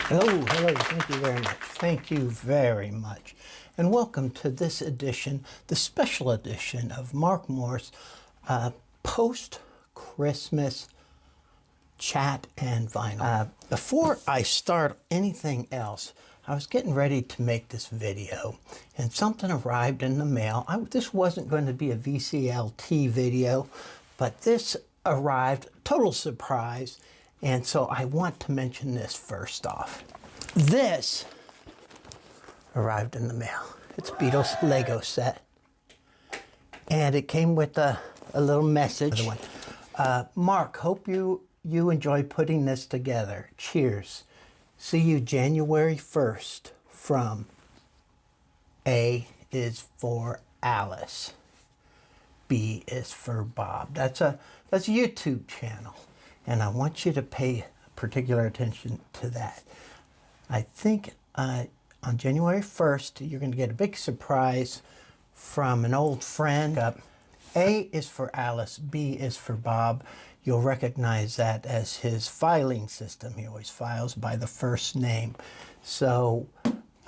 Hello, thank you very much. Thank you very much. And welcome to this edition, the special edition of Mark Moore's post-Christmas chat and vinyl. Before I start anything else, I was getting ready to make this video and something arrived in the mail. This wasn't going to be a VCLT video, but this arrived, total surprise. And so I want to mention this first off. This arrived in the mail. It's a Beatles Lego set. And it came with a little message. Mark, hope you enjoy putting this together. Cheers. See you January 1st from A is for Alice. B is for Bob. That's a YouTube channel. And I want you to pay particular attention to that. I think on January 1st, you're going to get a big surprise from an old friend. A is for Alice, B is for Bob. You'll recognize that as his filing system. He always files by the first name. So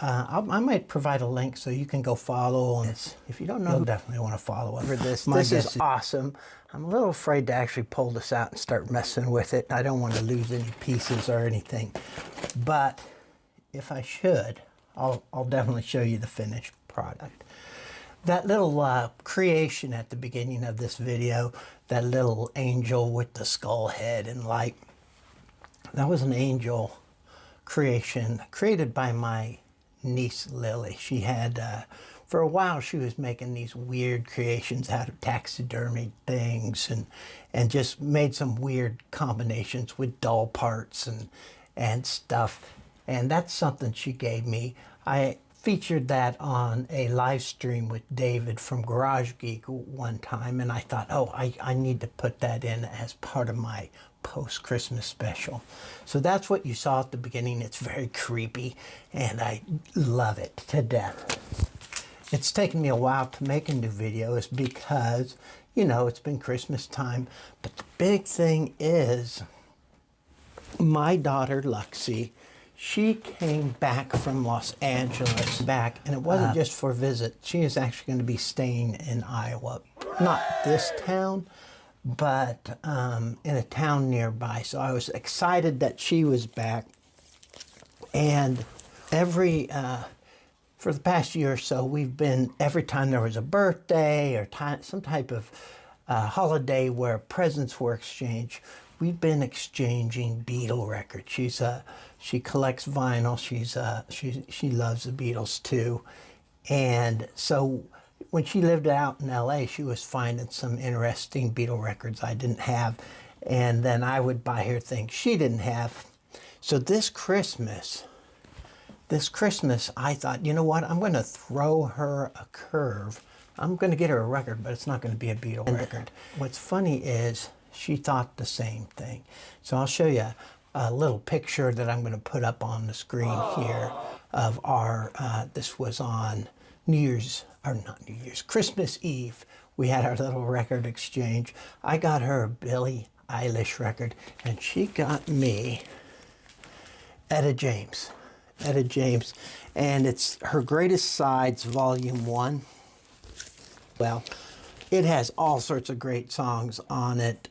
I might provide a link so you can go follow this. If you don't know, you'll definitely want to follow over this. This is awesome. I'm a little afraid to actually pull this out and start messing with it. I don't want to lose any pieces or anything. But if I should, I'll definitely show you the finished product. That little creation at the beginning of this video, that little angel with the skull head and light, that was an angel creation created by my niece Lily. She had, for a while she was making these weird creations out of taxidermy things and just made some weird combinations with doll parts and stuff. And that's something she gave me. I featured that on a live stream with David from Garage Geek one time, and I thought, oh, I need to put that in as part of my post-Christmas special. So that's what you saw at the beginning. It's very creepy, and I love it to death. It's taken me a while to make a new video is because, you know, it's been Christmas time, but the big thing is my daughter, Luxie, she came back from Los Angeles and it wasn't just for a visit. She is actually going to be staying in Iowa. Not this town, but in a town nearby. So I was excited that she was back. And for the past year or so, we've been, every time there was a birthday or some type of holiday where presents were exchanged, we've been exchanging Beatle records. She collects vinyl. She loves the Beatles too. And so when she lived out in LA, she was finding some interesting Beatle records I didn't have. And then I would buy her things she didn't have. So this Christmas, I thought, you know what? I'm going to throw her a curve. I'm going to get her a record, but it's not going to be a Beatle record. What's funny is she thought the same thing. So I'll show you a little picture that I'm going to put up on the screen here of our, this was on Christmas Eve. We had our little record exchange. I got her a Billie Eilish record, and she got me Etta James. And it's Her Greatest Sides, Volume 1. Well, it has all sorts of great songs on it.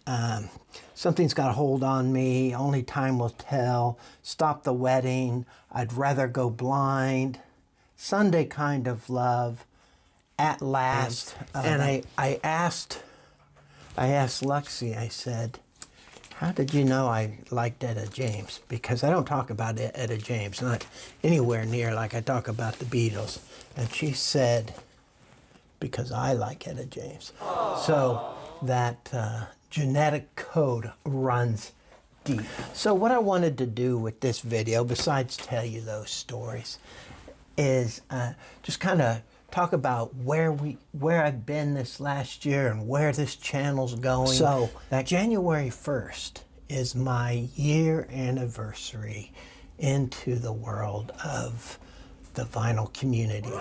Something's Got a Hold on Me, Only Time Will Tell, Stop the Wedding, I'd Rather Go Blind, Sunday Kind of Love, At Last. And I asked Luxie, I said, how did you know I liked Etta James? Because I don't talk about Etta James, not anywhere near like I talk about the Beatles. And she said, because I like Etta James. So that genetic code runs deep. So what I wanted to do with this video, besides tell you those stories, is just kind of talk about where I've been this last year and where this channel's going. So that January 1st is my year anniversary into the world of the vinyl community.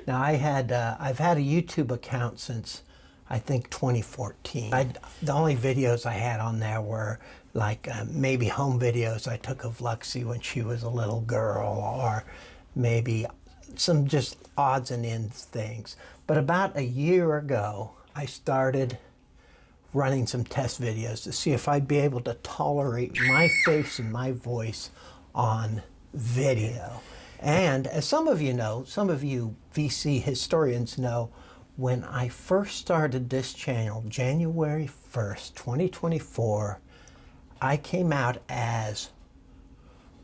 Now I've had a YouTube account since I think 2014. The only videos I had on there were like maybe home videos I took of Luxie when she was a little girl, or maybe some just odds and ends things. But about a year ago, I started running some test videos to see if I'd be able to tolerate my face and my voice on video. And as some of you know, some of you VC historians know, when I first started this channel, January 1st, 2024, I came out as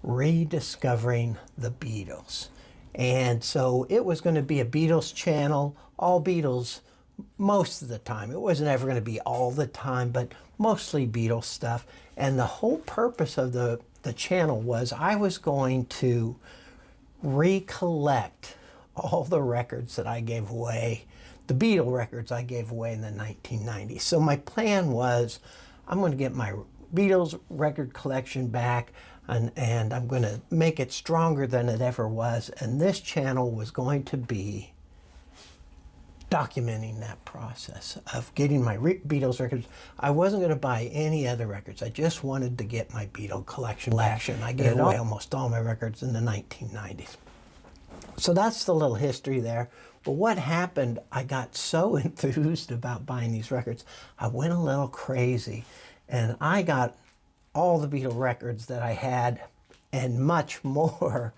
rediscovering the Beatles. And so it was going to be a Beatles channel, all Beatles most of the time. It wasn't ever going to be all the time, but mostly Beatles stuff. And the whole purpose of the channel was I was going to recollect all the records that I gave away, the Beatle records I gave away in the 1990s. So my plan was I'm going to get my Beatles record collection back, and I'm going to make it stronger than it ever was. And this channel was going to be documenting that process of getting my Beatles records. I wasn't going to buy any other records. I just wanted to get my Beatle collection back. I gave away almost all my records in the 1990s. So that's the little history there. But what happened, I got so enthused about buying these records, I went a little crazy. And I got all the Beatle records that I had and much more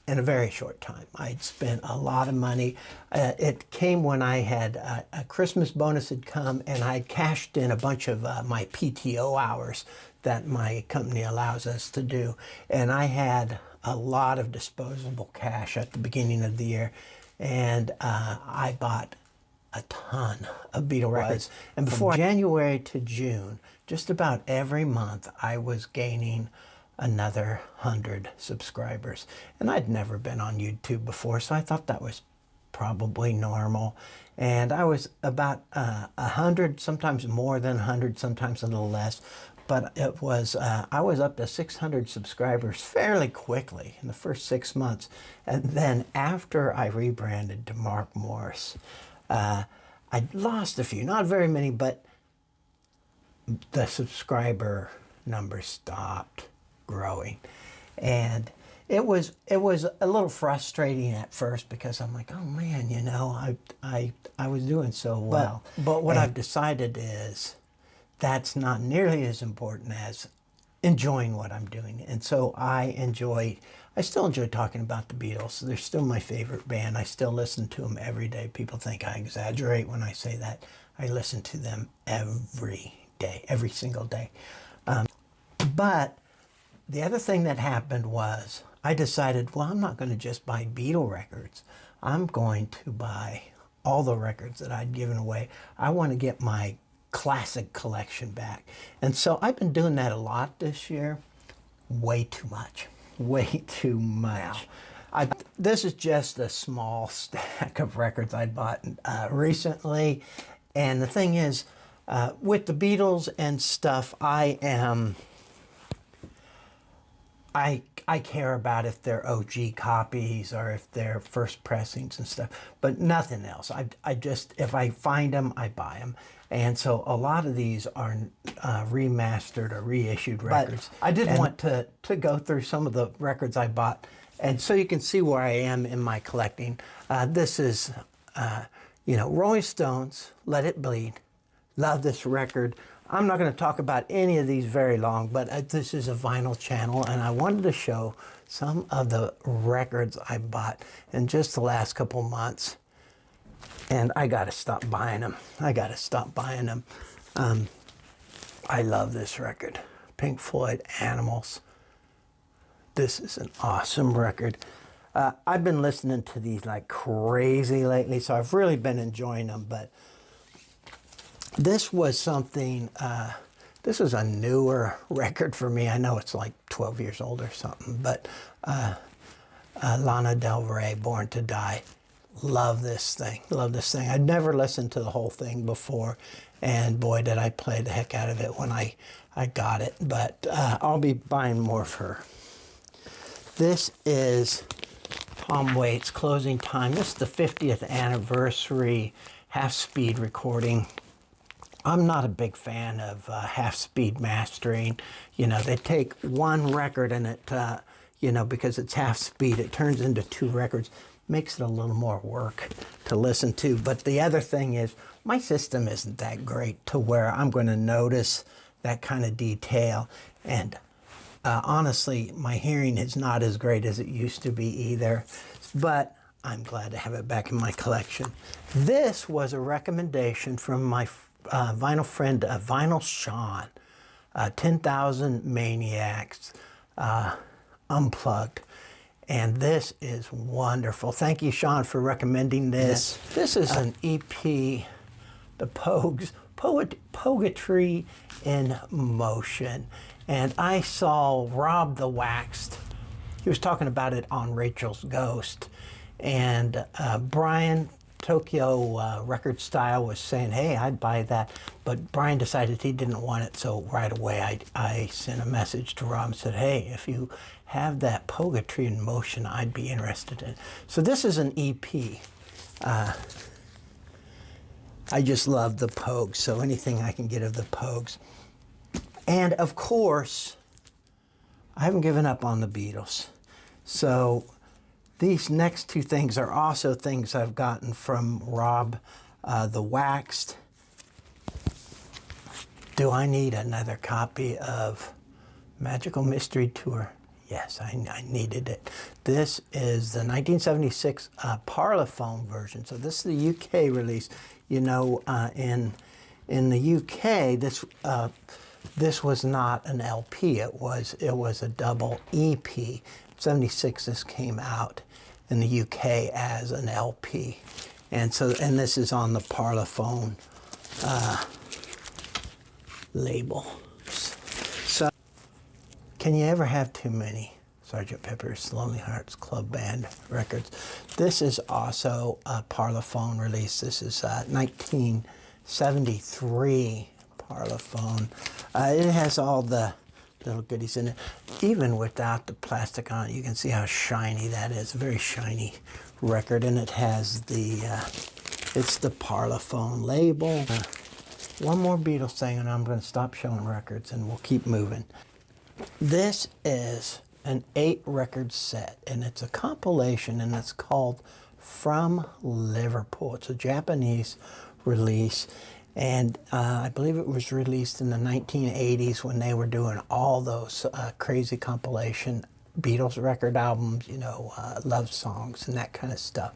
in a very short time. I'd spent a lot of money. It came when I had a Christmas bonus had come, and I cashed in a bunch of my PTO hours that my company allows us to do. And I had a lot of disposable cash at the beginning of the year. And I bought a ton of Beatle records. And before January to June, just about every month, I was gaining another 100 subscribers. And I'd never been on YouTube before, so I thought that was probably normal. And I was about 100, sometimes more than 100, sometimes a little less. But it was, I was up to 600 subscribers fairly quickly in the first 6 months. And then after I rebranded to Mark Morris, I lost a few, not very many, but the subscriber numbers stopped growing. And it was a little frustrating at first, because I'm like, oh man, you know, I was doing so well. But what I've decided is that's not nearly as important as enjoying what I'm doing. And so I still enjoy talking about the Beatles. They're still my favorite band. I still listen to them every day. People think I exaggerate when I say that. I listen to them every day, every single day. But the other thing that happened was I decided, well, I'm not going to just buy Beatle records. I'm going to buy all the records that I'd given away. I want to get my classic collection back. And so I've been doing that a lot this year. Way too much. Way too much. This is just a small stack of records I bought recently. And the thing is, with the Beatles and stuff, I care about if they're OG copies or if they're first pressings and stuff, but nothing else. I just, if I find them, I buy them. And so a lot of these are remastered or reissued records. But I did want to go through some of the records I bought, and so you can see where I am in my collecting. This is, Rolling Stones, Let It Bleed. Love this record. I'm not going to talk about any of these very long, but this is a vinyl channel, and I wanted to show some of the records I bought in just the last couple months. And I got to stop buying them. I love this record. Pink Floyd, Animals. This is an awesome record. I've been listening to these like crazy lately, so I've really been enjoying them, but this was something, this is a newer record for me. I know it's like 12 years old or something, but Lana Del Rey, Born to Die. Love this thing. I'd never listened to the whole thing before, and boy, did I play the heck out of it when I got it. But I'll be buying more of her. This is Tom Waits' Closing Time. This is the 50th anniversary. half-speed recording. I'm not a big fan of half-speed mastering. You know, they take one record and it, you know, because it's half-speed, it turns into 2 records. Makes it a little more work to listen to. But the other thing is, my system isn't that great to where I'm going to notice that kind of detail. And honestly, my hearing is not as great as it used to be either. But I'm glad to have it back in my collection. This was a recommendation from my vinyl friend, Vinyl Sean, 10,000 Maniacs Unplugged. And this is wonderful. Thank you, Sean, for recommending this. This is an EP, The Pogues, Poetry in Motion. And I saw Rob the Waxed. He was talking about it on Rachel's Ghost. And Brian, Tokyo Record Style, was saying, hey, I'd buy that. But Brian decided he didn't want it, so right away I sent a message to Rob and said, hey, if you have that Poetry in Motion, I'd be interested in it. So this is an EP. I just love the Pogues, so anything I can get of the Pogues. And of course, I haven't given up on the Beatles. So these next 2 things are also things I've gotten from Rob the Waxed. Do I need another copy of Magical Mystery Tour? Yes, I needed it. This is the 1976 Parlophone version. So this is the UK release. You know, in the UK, this was not an LP. It was a double EP. 76 this came out in the UK as an LP, and this is on the Parlophone label. So, can you ever have too many Sgt. Pepper's Lonely Hearts Club Band records? This is also a Parlophone release. This is 1973 Parlophone. It has all the little goodies in it. Even without the plastic on it, you can see how shiny that is. A very shiny record, and it has it's the Parlophone label. One more Beatles thing, and I'm going to stop showing records, and we'll keep moving. This is an 8-record set, and it's a compilation, and it's called From Liverpool. It's a Japanese release, and I believe it was released in the 1980s when they were doing all those crazy compilation Beatles record albums, you know, love songs and that kind of stuff.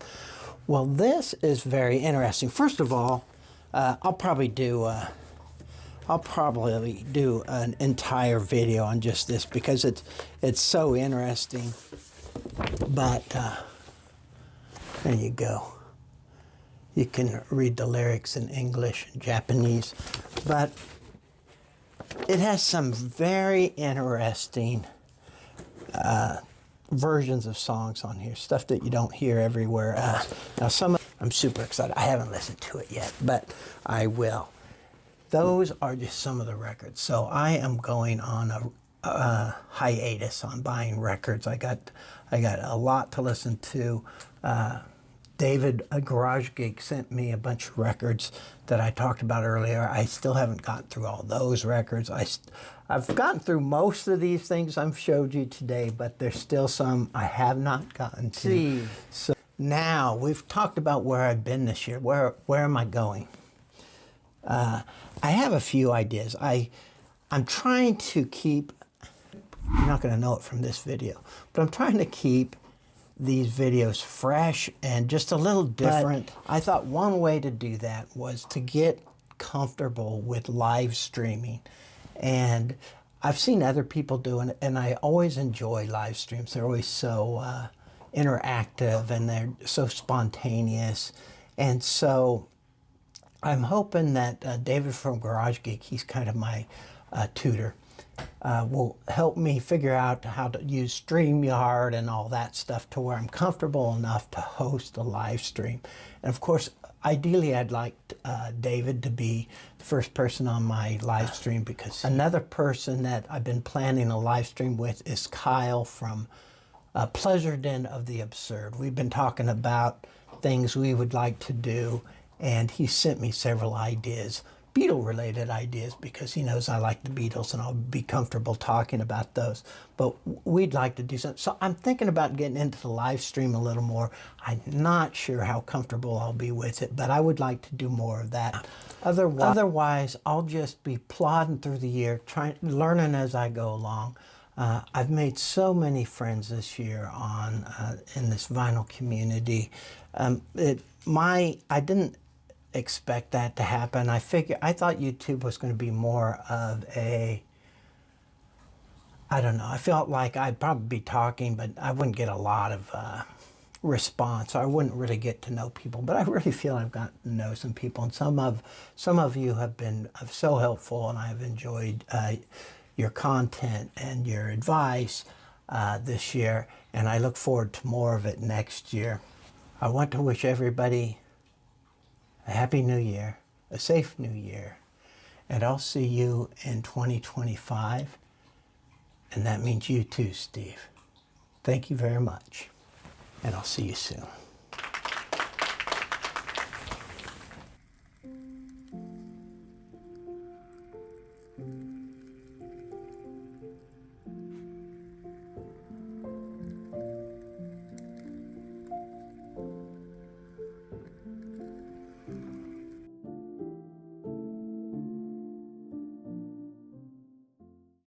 Well, this is very interesting. First of all, I'll probably do an entire video on just this because it's so interesting. But there you go. You can read the lyrics in English and Japanese, but it has some very interesting versions of songs on here, stuff that you don't hear everywhere else. Now, I'm super excited. I haven't listened to it yet, but I will. Those are just some of the records. So I am going on a hiatus on buying records. I got a lot to listen to. David, a Garage Geek, sent me a bunch of records that I talked about earlier. I still haven't gotten through all those records. I've gotten through most of these things I've showed you today, but there's still some I have not gotten to. So now we've talked about where I've been this year. Where am I going? I have a few ideas. I'm trying to keep, you're not going to know it from this video, but I'm trying to keep these videos fresh and just a little different. But I thought one way to do that was to get comfortable with live streaming. And I've seen other people doing it, and I always enjoy live streams. They're always so interactive, and they're so spontaneous. And so I'm hoping that David from Garage Geek, he's kind of my tutor, will help me figure out how to use StreamYard and all that stuff to where I'm comfortable enough to host a live stream. And of course, ideally I'd like David to be the first person on my live stream, because another person that I've been planning a live stream with is Kyle from Pleasure Den of the Absurd. We've been talking about things we would like to do, and he sent me several ideas, Beatle-related ideas, because he knows I like the Beatles and I'll be comfortable talking about those. But we'd like to do something. So I'm thinking about getting into the live stream a little more. I'm not sure how comfortable I'll be with it, but I would like to do more of that. Otherwise, I'll just be plodding through the year, learning as I go along. I've made so many friends this year in this vinyl community. I didn't expect that to happen. I thought YouTube was going to be more of a, I don't know, I felt like I'd probably be talking, but I wouldn't get a lot of response. I wouldn't really get to know people, but I really feel I've gotten to know some people, and some of you have been so helpful, and I've enjoyed your content and your advice this year, and I look forward to more of it next year. I want to wish everybody a happy new year, a safe new year, and I'll see you in 2025, and that means you too, Steve. Thank you very much, and I'll see you soon.